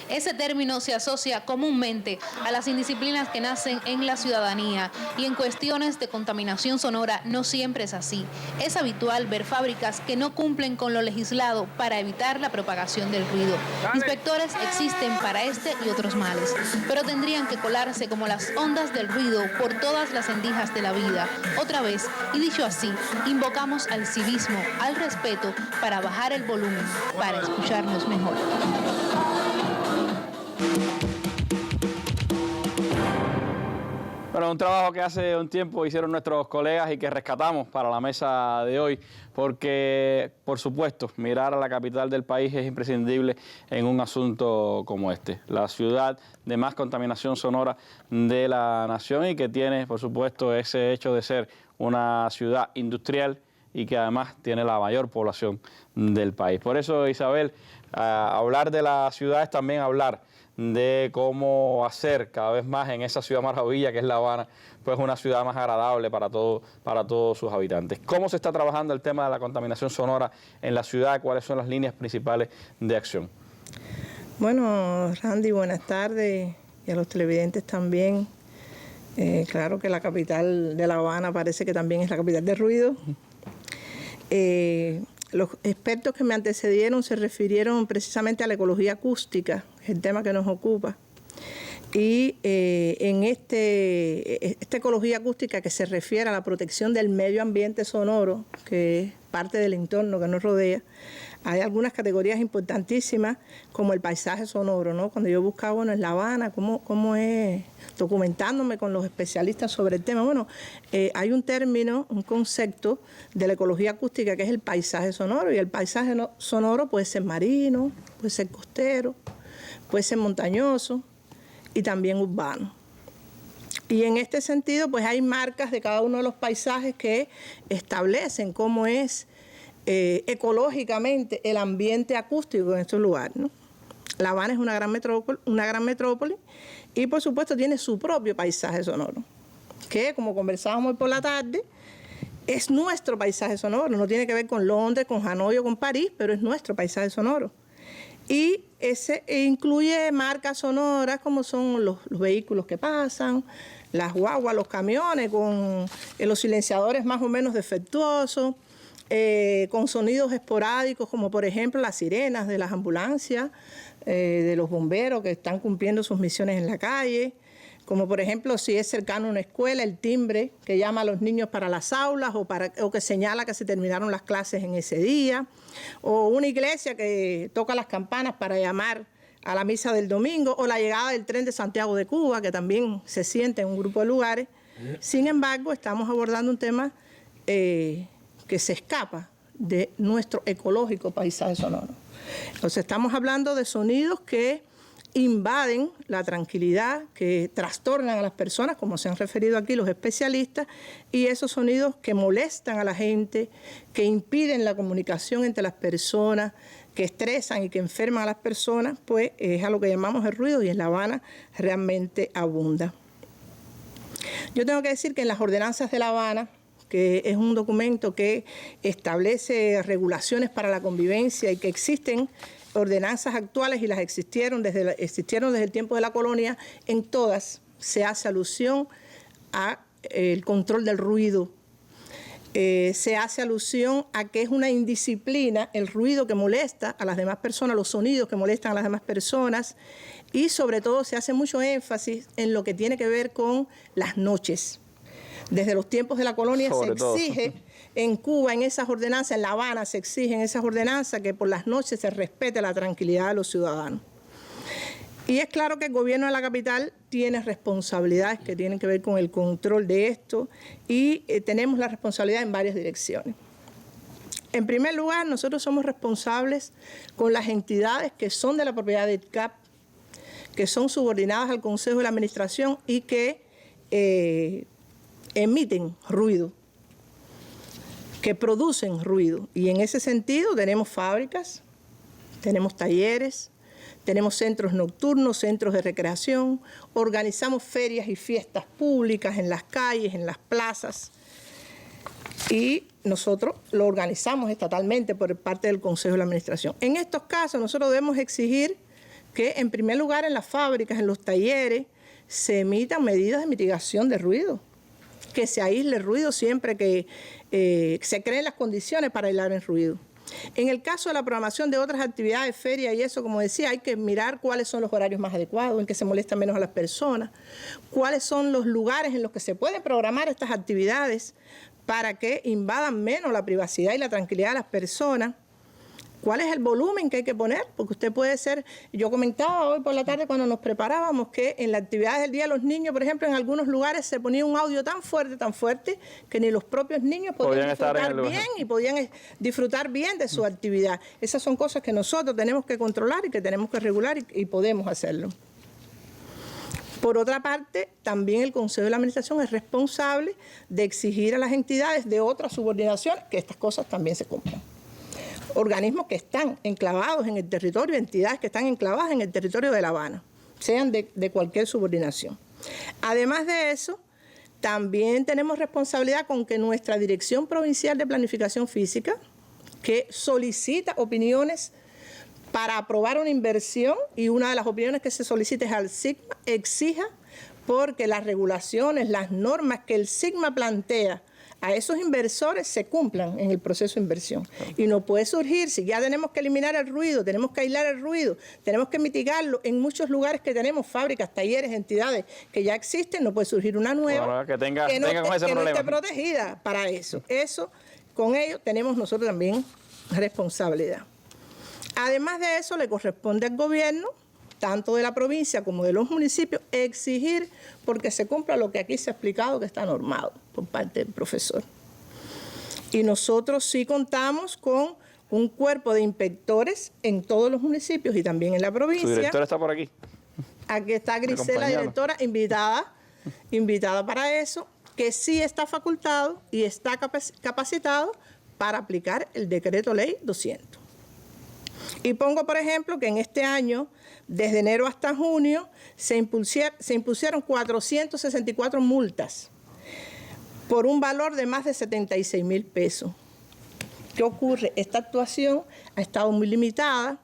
Ese término se asocia comúnmente a las indisciplinas que nacen en la ciudadanía y en cuestiones de contaminación sonora no siempre es así. Es habitual ver fábricas que no cumplen con lo legislado para evitar la propagación del ruido. Inspectores existen para este y otros males, pero tendrían que colarse como las ondas del ruido por todas las endijas de la vida. Otra vez, y dicho así, invocamos al civismo, al respeto, para bajar el volumen, para escucharnos mejor. Bueno, un trabajo que hace un tiempo hicieron nuestros colegas y que rescatamos para la mesa de hoy, porque, por supuesto, mirar a la capital del país es imprescindible en un asunto como este. La ciudad de más contaminación sonora de la nación y que tiene, por supuesto, ese hecho de ser una ciudad industrial y que además tiene la mayor población del país. Por eso, Isabel, hablar de la ciudad es también hablar de cómo hacer cada vez más en esa ciudad maravilla que es La Habana, pues una ciudad más agradable para todos sus habitantes. ¿Cómo se está trabajando el tema de la contaminación sonora en la ciudad? ¿Cuáles son las líneas principales de acción? Bueno, Randy, buenas tardes, y a los televidentes también. Claro que la capital de La Habana parece que también es la capital del ruido. Los expertos que me antecedieron se refirieron precisamente a la ecología acústica, es el tema que nos ocupa. Y en esta ecología acústica que se refiere a la protección del medio ambiente sonoro, que es parte del entorno que nos rodea, hay algunas categorías importantísimas como el paisaje sonoro, ¿no? Cuando yo buscaba, bueno, en La Habana, cómo es, documentándome con los especialistas sobre el tema, bueno, hay un término, un concepto de la ecología acústica que es el paisaje sonoro, y el paisaje sonoro puede ser marino, puede ser costero, puede ser montañoso y también urbano. Y en este sentido, pues hay marcas de cada uno de los paisajes que establecen cómo es ecológicamente el ambiente acústico en estos lugares, ¿no? La Habana es una gran metrópoli y por supuesto tiene su propio paisaje sonoro, que como conversábamos hoy por la tarde, es nuestro paisaje sonoro, no tiene que ver con Londres, con Hanoi o con París, pero es nuestro paisaje sonoro. Y ese incluye marcas sonoras como son los vehículos que pasan, las guaguas, los camiones, con los silenciadores más o menos defectuosos, con sonidos esporádicos como por ejemplo las sirenas de las ambulancias, de los bomberos que están cumpliendo sus misiones en la calle, como por ejemplo si es cercano a una escuela, el timbre que llama a los niños para las aulas o que señala que se terminaron las clases en ese día, o una iglesia que toca las campanas para llamar a la misa del domingo, o la llegada del tren de Santiago de Cuba, que también se siente en un grupo de lugares. Sin embargo, estamos abordando un tema que se escapa de nuestro ecológico paisaje sonoro. Entonces estamos hablando de sonidos que invaden la tranquilidad, que trastornan a las personas, como se han referido aquí los especialistas, y esos sonidos que molestan a la gente, que impiden la comunicación entre las personas, que estresan y que enferman a las personas, pues es a lo que llamamos el ruido, y en La Habana realmente abunda. Yo tengo que decir que en las ordenanzas de La Habana, que es un documento que establece regulaciones para la convivencia y que existen ordenanzas actuales y las existieron desde el tiempo de la colonia, en todas se hace alusión a el control del ruido. Se hace alusión a que es una indisciplina el ruido que molesta a las demás personas, los sonidos que molestan a las demás personas, y sobre todo se hace mucho énfasis en lo que tiene que ver con las noches. Desde los tiempos de la colonia se exige en Cuba, en esas ordenanzas, en La Habana se exige en esas ordenanzas que por las noches se respete la tranquilidad de los ciudadanos. Y es claro que el gobierno de la capital tiene responsabilidades que tienen que ver con el control de esto y tenemos la responsabilidad en varias direcciones. En primer lugar, nosotros somos responsables con las entidades que son de la propiedad del CAP, que son subordinadas al Consejo de la Administración y que emiten ruido, que producen ruido. Y en ese sentido tenemos fábricas tenemos talleres, tenemos centros nocturnos, centros de recreación, organizamos ferias y fiestas públicas en las calles, en las plazas, y nosotros lo organizamos estatalmente por parte del Consejo de la Administración. En estos casos nosotros debemos exigir que, en primer lugar, en las fábricas, en los talleres, se emitan medidas de mitigación de ruido, que se aísle el ruido siempre que se creen las condiciones para aislar el ruido. En el caso de la programación de otras actividades, ferias y eso, como decía, hay que mirar cuáles son los horarios más adecuados, en que se molesta menos a las personas, cuáles son los lugares en los que se pueden programar estas actividades para que invadan menos la privacidad y la tranquilidad de las personas. ¿Cuál es el volumen que hay que poner? Porque usted puede ser, yo comentaba hoy por la tarde cuando nos preparábamos que en las actividades del Día de los Niños, por ejemplo, en algunos lugares se ponía un audio tan fuerte, que ni los propios niños podían disfrutar bien y podían disfrutar bien de su actividad. Esas son cosas que nosotros tenemos que controlar y que tenemos que regular y podemos hacerlo. Por otra parte, también el Consejo de la Administración es responsable de exigir a las entidades de otras subordinaciones que estas cosas también se cumplan. Organismos que están enclavados en el territorio, entidades que están enclavadas en el territorio de La Habana, sean de cualquier subordinación. Además de eso, también tenemos responsabilidad con que nuestra Dirección Provincial de Planificación Física, que solicita opiniones para aprobar una inversión, y una de las opiniones que se solicita es al SIGMA, exija porque las regulaciones, las normas que el SIGMA plantea a esos inversores se cumplan en el proceso de inversión. Y no puede surgir, si ya tenemos que eliminar el ruido, tenemos que aislar el ruido, tenemos que mitigarlo en muchos lugares que tenemos, fábricas, talleres, entidades que ya existen, no puede surgir una nueva que no esté protegida para eso. Con ello tenemos nosotros también responsabilidad. Además de eso, le corresponde al gobierno, tanto de la provincia como de los municipios, exigir porque se cumpla lo que aquí se ha explicado que está normado por parte del profesor. Y nosotros sí contamos con un cuerpo de inspectores en todos los municipios y también en la provincia. ¿Su directora está por aquí? Aquí está Grisela, directora, invitada para eso, que sí está facultado y está capacitado para aplicar el decreto ley 200. Y pongo, por ejemplo, que en este año, desde enero hasta junio, se impusieron 464 multas por un valor de más de 76.000 pesos. ¿Qué ocurre? Esta actuación ha estado muy limitada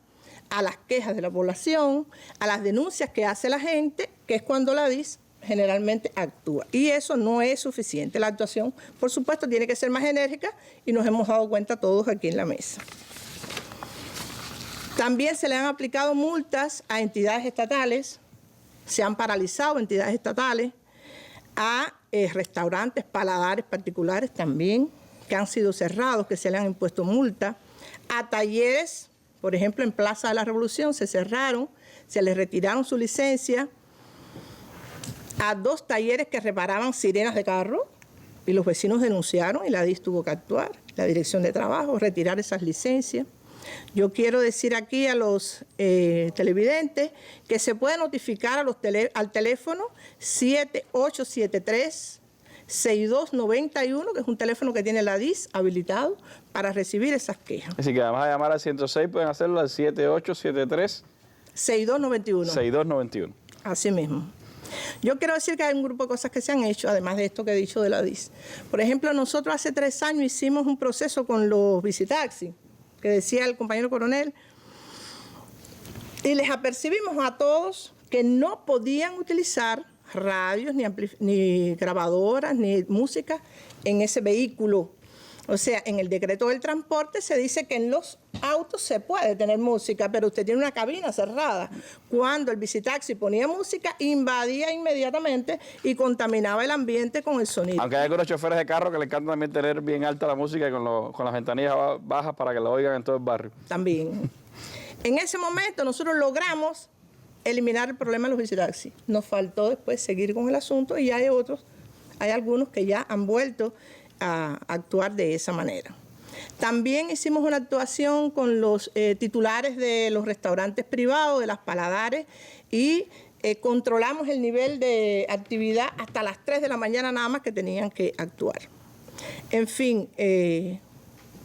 a las quejas de la población, a las denuncias que hace la gente, que es cuando la DIS generalmente actúa. Y eso no es suficiente. La actuación, por supuesto, tiene que ser más enérgica y nos hemos dado cuenta todos aquí en la mesa. También se le han aplicado multas a entidades estatales, se han paralizado entidades estatales, a restaurantes, paladares particulares también, que han sido cerrados, que se le han impuesto multas, a talleres, por ejemplo, en Plaza de la Revolución se cerraron, se les retiraron su licencia, a 2 talleres que reparaban sirenas de carro, y los vecinos denunciaron y la DIS tuvo que actuar, la Dirección de Trabajo, retirar esas licencias. Yo quiero decir aquí a los televidentes que se puede notificar al teléfono 7873-6291, que es un teléfono que tiene la DIS habilitado para recibir esas quejas. Así que además de llamar al 106 pueden hacerlo al 7873-6291. Así mismo. Yo quiero decir que hay un grupo de cosas que se han hecho, además de esto que he dicho de la DIS. Por ejemplo, nosotros hace 3 años hicimos un proceso con los visitaxis, que decía el compañero coronel, y les apercibimos a todos que no podían utilizar radios, ni grabadoras, ni música en ese vehículo. O sea, en el decreto del transporte se dice que en los autos se puede tener música, pero usted tiene una cabina cerrada. Cuando el visitaxi ponía música, invadía inmediatamente y contaminaba el ambiente con el sonido. Aunque hay algunos choferes de carro que le encanta también tener bien alta la música y con las ventanillas bajas para que la oigan en todo el barrio. También. En ese momento nosotros logramos eliminar el problema de los visitaxis. Nos faltó después seguir con el asunto y hay algunos que ya han vuelto a actuar de esa manera. También hicimos una actuación con los titulares de los restaurantes privados, de las paladares, y controlamos el nivel de actividad hasta las 3 de la mañana nada más que tenían que actuar. En fin,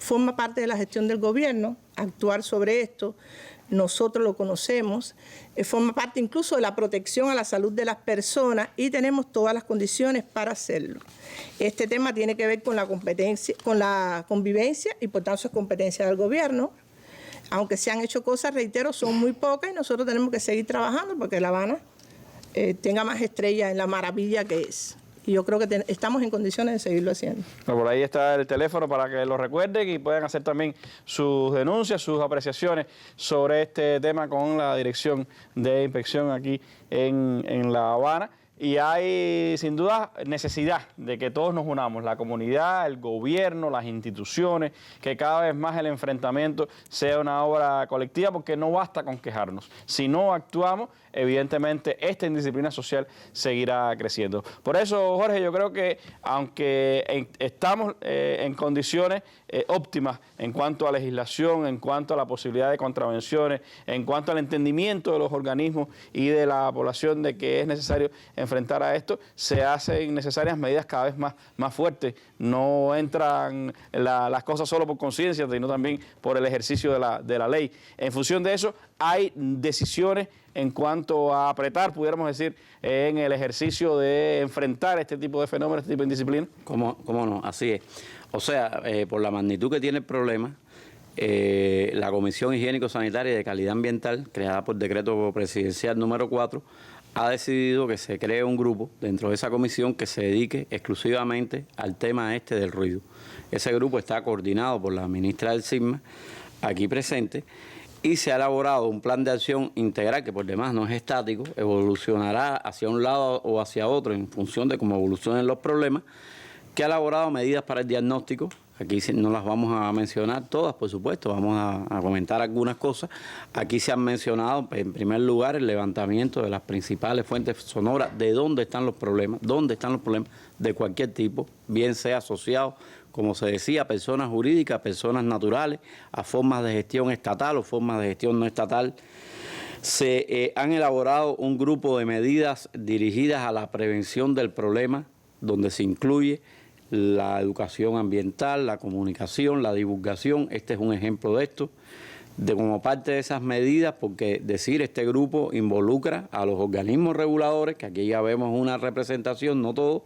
forma parte de la gestión del gobierno actuar sobre esto. nosotros lo conocemos, forma parte incluso de la protección a la salud de las personas y tenemos todas las condiciones para hacerlo. Este tema tiene que ver con la competencia, con la convivencia y por tanto es competencia del gobierno. Aunque se han hecho cosas, reitero, son muy pocas y nosotros tenemos que seguir trabajando porque La Habana tenga más estrellas en la maravilla que es. Y yo creo que estamos en condiciones de seguirlo haciendo. Bueno, por ahí está el teléfono para que lo recuerden y puedan hacer también sus denuncias, sus apreciaciones sobre este tema con la Dirección de Inspección aquí en La Habana. Y hay sin duda necesidad de que todos nos unamos, la comunidad, el gobierno, las instituciones, que cada vez más el enfrentamiento sea una obra colectiva, porque no basta con quejarnos. Si no actuamos, evidentemente esta indisciplina social seguirá creciendo. Por eso, Jorge, yo creo que aunque estamos en condiciones óptimas en cuanto a legislación, en cuanto a la posibilidad de contravenciones, en cuanto al entendimiento de los organismos y de la población de que es necesario enfrentar a esto, se hacen necesarias medidas cada vez más fuertes. No entran las cosas solo por conciencia, sino también por el ejercicio de la ley. En función de eso, hay decisiones en cuanto a apretar, pudiéramos decir, en el ejercicio de enfrentar este tipo de fenómenos, este tipo de indisciplina. ¿Cómo no? Así es. O sea, por la magnitud que tiene el problema, la Comisión Higiénico-Sanitaria y de Calidad Ambiental, creada por decreto presidencial número 4, ha decidido que se cree un grupo dentro de esa comisión que se dedique exclusivamente al tema este del ruido. Ese grupo está coordinado por la ministra del SIGMA, aquí presente, y se ha elaborado un plan de acción integral que por demás no es estático, evolucionará hacia un lado o hacia otro en función de cómo evolucionen los problemas, que ha elaborado medidas para el diagnóstico. Aquí no las vamos a mencionar todas, por supuesto, vamos a comentar algunas cosas. Aquí se han mencionado, en primer lugar, el levantamiento de las principales fuentes sonoras, de dónde están los problemas de cualquier tipo, bien sea asociado, como se decía, a personas jurídicas, a personas naturales, a formas de gestión estatal o formas de gestión no estatal. Se han elaborado un grupo de medidas dirigidas a la prevención del problema, donde se incluye la educación ambiental, la comunicación, la divulgación. Este es un ejemplo de esto. Como parte de esas medidas, porque este grupo involucra a los organismos reguladores, que aquí ya vemos una representación, no todos,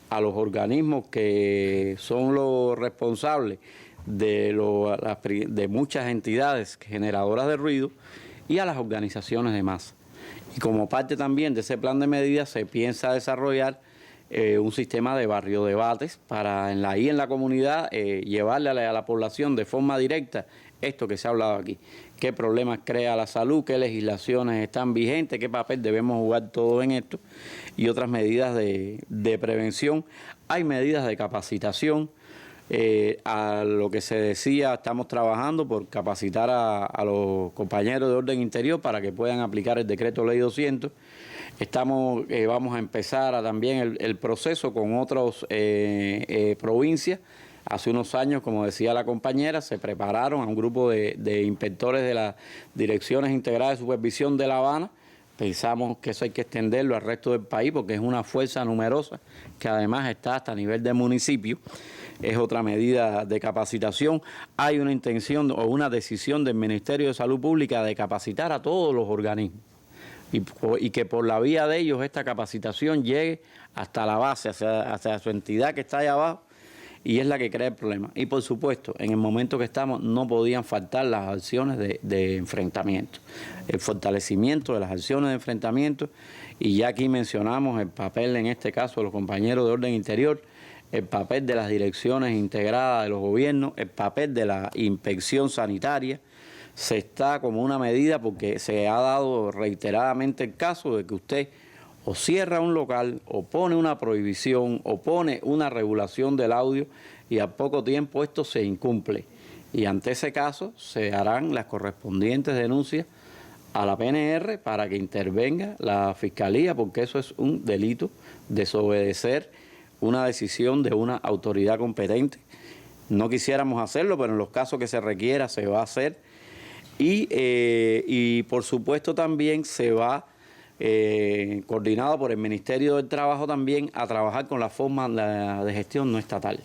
a los organismos que son los responsables de muchas entidades generadoras de ruido y a las organizaciones de masa. Y como parte también de ese plan de medidas se piensa desarrollar un sistema de barrio debates para en la comunidad llevarle a la población de forma directa esto que se ha hablado aquí. ¿Qué problemas crea la salud? ¿Qué legislaciones están vigentes? ¿Qué papel debemos jugar todo en esto? Y otras medidas de prevención. Hay medidas de capacitación. A lo que se decía, estamos trabajando por capacitar a los compañeros de orden interior para que puedan aplicar el decreto ley 200. Vamos a empezar también el proceso con otras provincias. Hace unos años, como decía la compañera, se prepararon a un grupo de inspectores de las Direcciones Integradas de Supervisión de La Habana. Pensamos que eso hay que extenderlo al resto del país porque es una fuerza numerosa que además está hasta a nivel de municipio. Es otra medida de capacitación. Hay una intención o una decisión del Ministerio de Salud Pública de capacitar a todos los organismos y que por la vía de ellos esta capacitación llegue hasta la base, hacia su entidad que está allá abajo, y es la que crea el problema. Y por supuesto, en el momento que estamos, no podían faltar las acciones de enfrentamiento, el fortalecimiento de las acciones de enfrentamiento, y ya aquí mencionamos el papel, en este caso, de los compañeros de orden interior, el papel de las direcciones integradas de los gobiernos, el papel de la inspección sanitaria. Se está como una medida porque se ha dado reiteradamente el caso de que usted o cierra un local, o pone una prohibición, o pone una regulación del audio, y a poco tiempo esto se incumple. Y ante ese caso se harán las correspondientes denuncias a la PNR para que intervenga la Fiscalía, porque eso es un delito, desobedecer una decisión de una autoridad competente. No quisiéramos hacerlo, pero en los casos que se requiera se va a hacer. Y por supuesto también se va coordinado por el Ministerio del Trabajo también a trabajar con la forma de gestión no estatal.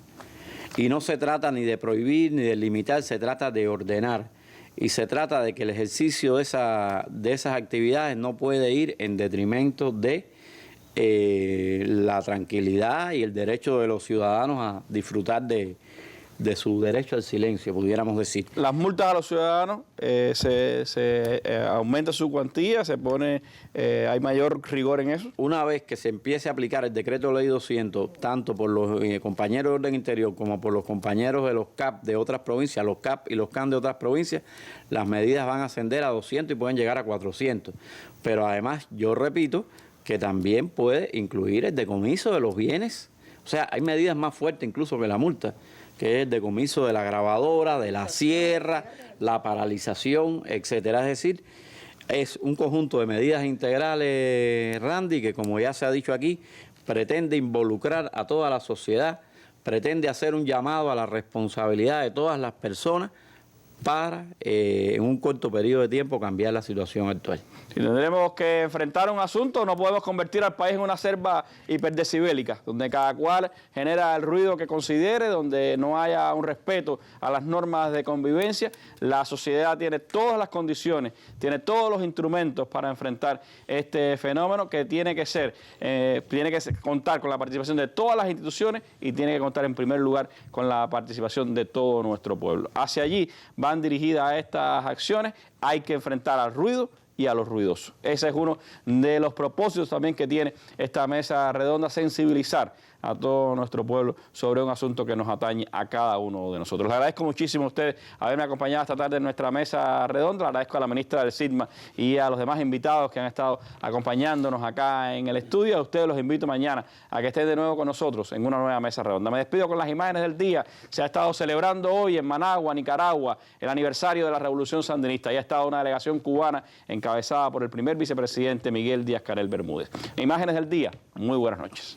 Y no se trata ni de prohibir ni de limitar, se trata de ordenar y se trata de que el ejercicio de esas actividades no puede ir en detrimento de la tranquilidad y el derecho de los ciudadanos a disfrutar de su derecho al silencio, pudiéramos decir. Las multas a los ciudadanos se aumenta su cuantía, hay mayor rigor en eso. Una vez que se empiece a aplicar el decreto de ley 200, tanto por los compañeros de orden interior como por los compañeros de los CAP de otras provincias, los CAP y los CAN de otras provincias, las medidas van a ascender a 200 y pueden llegar a 400. Pero además, yo repito, que también puede incluir el decomiso de los bienes. O sea, hay medidas más fuertes incluso que la multa, que es el decomiso de la grabadora, de la sierra, la paralización, etcétera. Es decir, es un conjunto de medidas integrales, Randy, que como ya se ha dicho aquí, pretende involucrar a toda la sociedad, pretende hacer un llamado a la responsabilidad de todas las personas para, en un corto periodo de tiempo, cambiar la situación actual. Si tendremos que enfrentar un asunto, no podemos convertir al país en una selva hiperdecibélica, donde cada cual genera el ruido que considere, donde no haya un respeto a las normas de convivencia. La sociedad tiene todas las condiciones, tiene todos los instrumentos para enfrentar este fenómeno, que tiene que contar con la participación de todas las instituciones y tiene que contar en primer lugar con la participación de todo nuestro pueblo. Hacia allí van dirigidas estas acciones. Hay que enfrentar al ruido y a los ruidosos. Ese es uno de los propósitos también que tiene esta mesa redonda, sensibilizar a todo nuestro pueblo sobre un asunto que nos atañe a cada uno de nosotros. Les agradezco muchísimo a ustedes haberme acompañado esta tarde en nuestra mesa redonda. Le agradezco a la ministra del SIGMA y a los demás invitados que han estado acompañándonos acá en el estudio. A ustedes los invito mañana a que estén de nuevo con nosotros en una nueva mesa redonda. Me despido con las imágenes del día. Se ha estado celebrando hoy en Managua, Nicaragua, el aniversario de la Revolución Sandinista. Ahí ha estado una delegación cubana encabezada por el primer vicepresidente Miguel Díaz-Canel Bermúdez. Imágenes del día. Muy buenas noches.